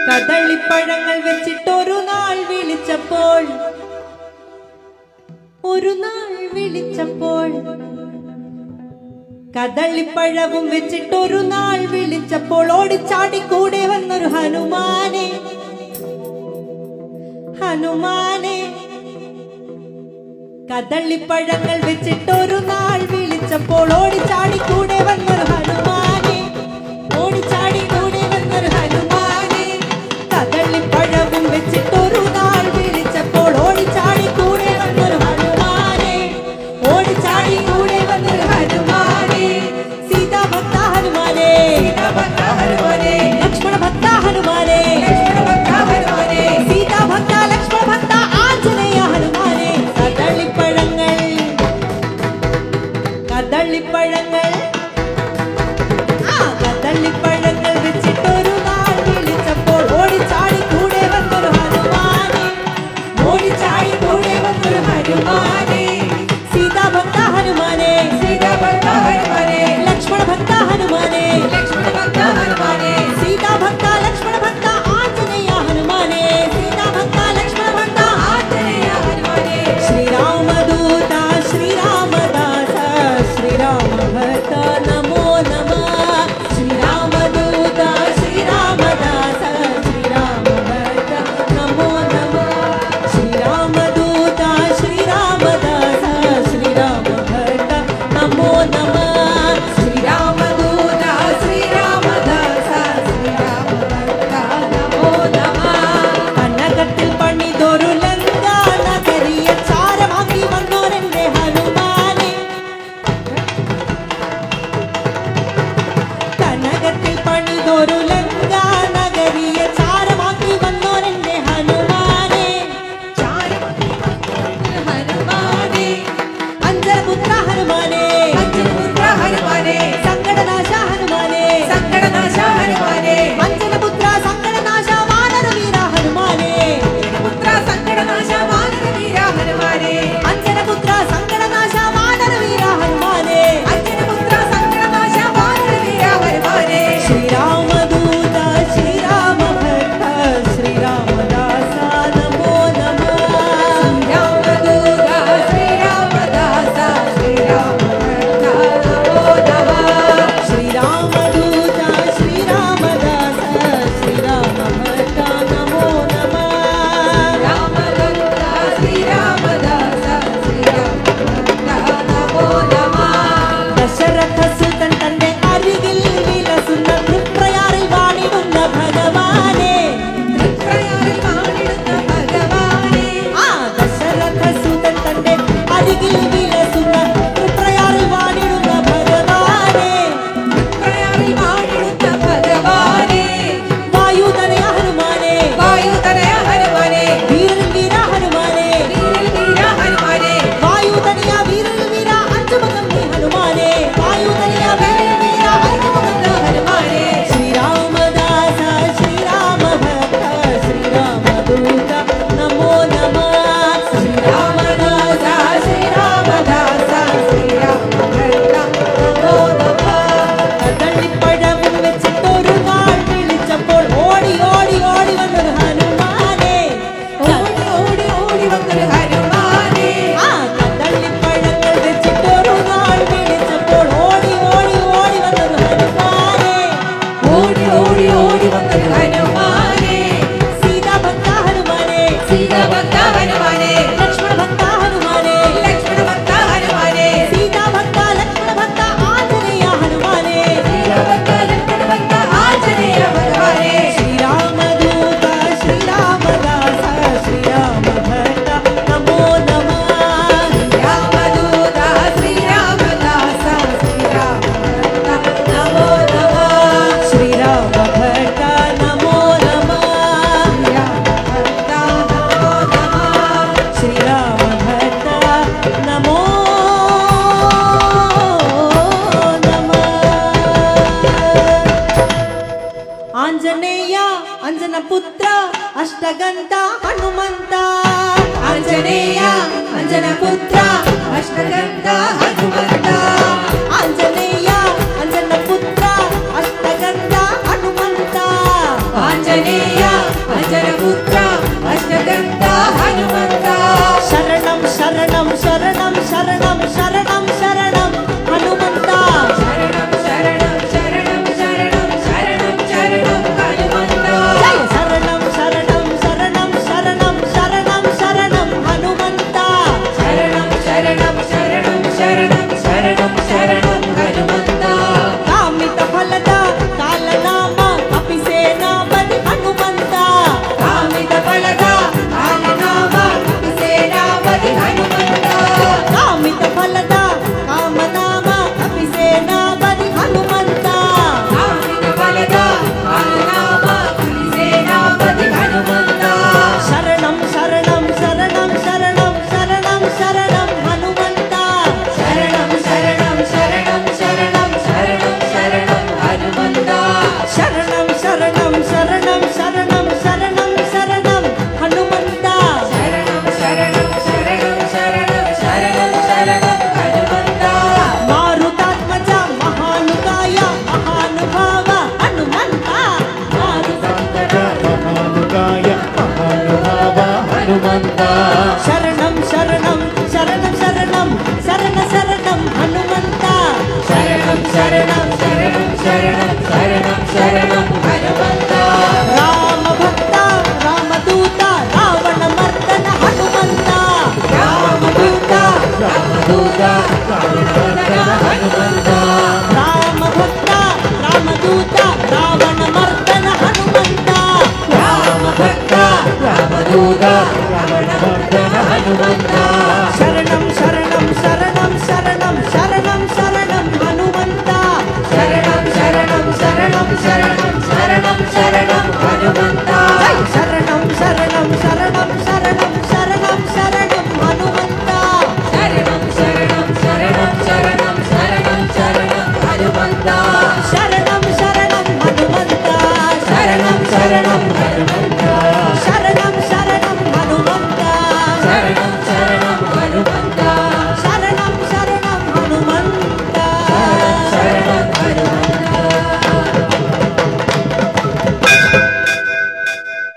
കദളിപ്പഴങ്ങൾ വെച്ചിട്ടൊരു നാൾ വിളിച്ചപ്പോൾ കദളിപ്പഴവും വെച്ചിട്ടൊരു നാൾ വിളിച്ചപ്പോൾ ഓടിച്ചാടി കൂടെ വന്നൊരു ഹനുമാനെ കദളിപ്പഴങ്ങൾ വെച്ചിട്ടൊരു നാൾ വിളിച്ചപ്പോൾ ഓടിച്ചാടി കൂടെ വന്നൊരു ഹനുമാനെ കദളിപ്പഴവും വെച്ചിട്ടൊരു നാൾ വിളിച്ചപ്പോൾ ഓടിച്ചാടി കൂടെ വന്നൊരു ഹനുമാനെ സീതാ ഭക്ത ഹനുമാനെ ലക്ഷ്മണ ഭക്ത ഹനുമാനെ സീതാ ഭക്ത ലക്ഷ്മണ ഭക്ത ആഞ്ജനേയ ഹനുമാനെ കദളിപ്പഴങ്ങൾ വെച്ചിട്ടൊരു നാൾ വിളിച്ചപ്പോൾ ഓടിച്ചാടി കൂടെ വന്നൊരു ഹനുമാനെ സീതാ ഭക്ത ഹനുമാനെ ലക്ഷ്മണ ഭക്ത ഹനുമാനെ സീതാ ഭക്ത ലക്ഷ്മണ ഭക്ത ആഞ്ജനേയ ഹനുമാനെ ശ്രീരാമദൂത ശ്രീരാമദാസ ശ്രീരാമ ഭക്ത നമോ നമഃ ശ്രീരാമദൂത ശ്രീരാമദാസ ശ്രീരാമ ഭക്ത നമോ നമഃ ശ്രീരാമദൂത ശ്രീരാമദാസ ശ്രീരാമ ഭക്ത നമോ നമഃ കനകത്തിൽ പണിതൊരു ലങ്കാ നഗരിയെ ചാരമാക്കി വന്നോരെന്റെ ഹനുമാനെ കനകത്തിൽ പണിതൊരു ലങ്കാ നഗരിയെ ചാരമാക്കി വന്നോരെന്റെ ഹനുമാനെ അഞ്ജനപുത്ര ഹനുമാനെ സങ്കടനാശ ഹനുമാനെ അഞ്ജനപുത്ര സങ്കടനാശ വാനരവീര ഹനുമാനെ അഞ്ജനപുത്ര സങ്കടനാശ വാനരവീര ഹനുമാനെ ശ്രീരാമദൂത ശ്രീരാമ ഭക്ത ശ്രീരാമദാസ നമോ നമഃ ശ്രീരാമദൂത ശ്രീരാമദാസ ശ്രീരാമ ഭക്ത നമോ നമഃ ദശരഥ സുതൻ തന്റെ അരികിൽ വിലസുന്ന തൃപ്രയാറിൽ വാണിടുന്ന ഭഗവാനെ ദശരഥ സുതൻ തന്റെ അരികിൽ വിലസുന്ന തൃപ്രയാറിൽ വാണിടുന്ന ഭഗവാനെ വായുതനയ ഹനുമാനെ വീരൻ വീര ഹനുമാനെ വായുതനയ വീരൻ വീര അഞ്ചുമുഖം നീ ഹനുമാനെ വായുതനയ വീരൻ വീര അഞ്ചുമുഖം ഹനുമാനെ ശ്രീരാമദാസ ശ്രീരാമ ഭക്ത ശ്രീരാമദൂത നമോ നമഃ ശ്രീരാമദാസ ശ്രീരാമദാസ ശ്രീരാമ ഭക്ത നമോ നമഃ കദളിപ്പഴവും വെച്ചിട്ടൊരു നാൾ വിളിച്ചപ്പോൾ ഓടി ഓടി ഓടി വന്നൊരു ഹനുമാനെ കദളിപ്പഴങ്ങൾ വെച്ചിട്ടൊരു നാൾ വിളിച്ചപ്പോൾ ഓടി ഓടി ഓടി വന്നൊരു ഹനുമാനെ സീതാ ഭക്ത ഹനുമാനെ ലക്ഷ്മണ ഭക്ത ഹനുമാനെ സീതാ ഭക്ത ലക്ഷ്മണ ഭക്ത ആഞ്ജനേയ ഹനുമാനെ ശ്രീരാമദൂത ശ്രീരാമദാസ ശ്രീരാമ ഭക്ത നമോ നമഃ ശ്രീരാമ ഭക്ത നമോ നമഃ ശ്രീരാമ ഭക്ത നമോ നമഃ ആഞ്ജനേയ അഞ്ജനപുത്ര അഷ്ടഗന്ധ ഹനുമന്ത ആഞ്ജനേയ അഞ്ജനപുത്ര അഷ്ടഗന്ധ ഹനുമന്ത ആഞ്ജനേയ അഞ്ജനപുത്ര അഷ്ടഗന്ധ ഹനുമന്ത ಆಂಜನೇಯ ಅಜರಪುತ್ರ ಅಷ್ಟದಂತ ಹನುಮಂತ ಶರಣಂ ಶರಣಂ ಶರಣಂ ಶರಣಂ ಶರಣಂ ಶರಣಂ ಹನುಮಂತ ಶರಣಂ ಶರಣಂ ಶರಣಂ ಶರಣಂ ಶರಣಂ ಶರಣಂ ಹನುಮಂತ ಶರಣಂ ಶರಣಂ ಶರಣಂ ಶರಣಂ ಶರಣಂ ಶರಣಂ ಹನುಮಂತ ಶರಣಂ ಶರಣಂ ಶರಣಂ ಶರಣಂ ಶರಣಂ ಶರಣಂ ಹನುಮಂತ ಕಾಮಿತ ಫಲದ ಕಾಲನಾಮ ಕಪಿಸೇನಾಪತಿ ಹನುಮಂತ ಕಾಮಿತ ಫಲದ ಕಾಲನಾಮ ಕಪಿಸೇನಾಪತಿ ಹನುಮಂತ ಕಾಮಿತ ಫಲದ ಕಾಮನಾಮ ಕಪಿಸೇನಾಪತಿ ಹನುಮಂತ ಕಾಮಿತ ಫಲದ ಕಾಮನಾಮ ಕಪಿಸೇನಾಪತಿ ಹನುಮಂತ ಶರಣಂ ಶರಣಂ ಶರಣಂ ಶರಣಂ ಶರಣಂ ಶರಣಂ ಹನುಮಂತ ಶರಣಂ ಶರಣಂ ಶರಣಂ ಶರಣಂ ಶರಣಂ ಶರಣಂ ಹನುಮಂತ ಶರಣಂ ಶರಣಂ ಶರಣಂ ಶರಣಂ ಶರಣಂ ಶರಣಂ ಹನುಮಂತ ಶರಣಂ ಶರಣಂ ಶರಣಂ ಶರಣಂ ಶರಣಂ ಶರಣಂ ಹನುಮಂತ ಮಾರುತಾತ್ಮಜ ಮಹಾನುಕಾಯ ಮಹಾನುಭಾವ ಹನುಮಂತ ಮಾರುತಾತ್ಮಜ ಮಹಾನುಕಾಯ ಮಹಾನುಭಾವ ಹನುಮಂತ ಶರಣಂ ಶರಣಂ ಶರಣಂ ಶರಣಂ ಶರಣ ಶರಣಂ ಹನುಮಂತ ಶರಣಂ ಶರಣಂ ಶರಣಂ ಶರಣಂ ಶರಣಂ ಶರಣಂ ಹನುಮಂತ ರಾಮ ಭಕ್ತ ರಾಮದೂತ ರಾವಣ ಮರ್ದನ ಹನುಮಂತ ರಾಮದೂತ ರಾಮದೂತ ರಾವಣ ಮರ್ದನ ಹನುಮಂತ ರಾಮ ಭಕ್ತ ರಾಮದೂತ ರಾವಣ ಮರ್ದನ ಹನುಮಂತ ರಾಮ ಭಕ್ತ ರಾಮದೂತ ರಾವಣ ಮರ್ದನ ಹನುಮಂತ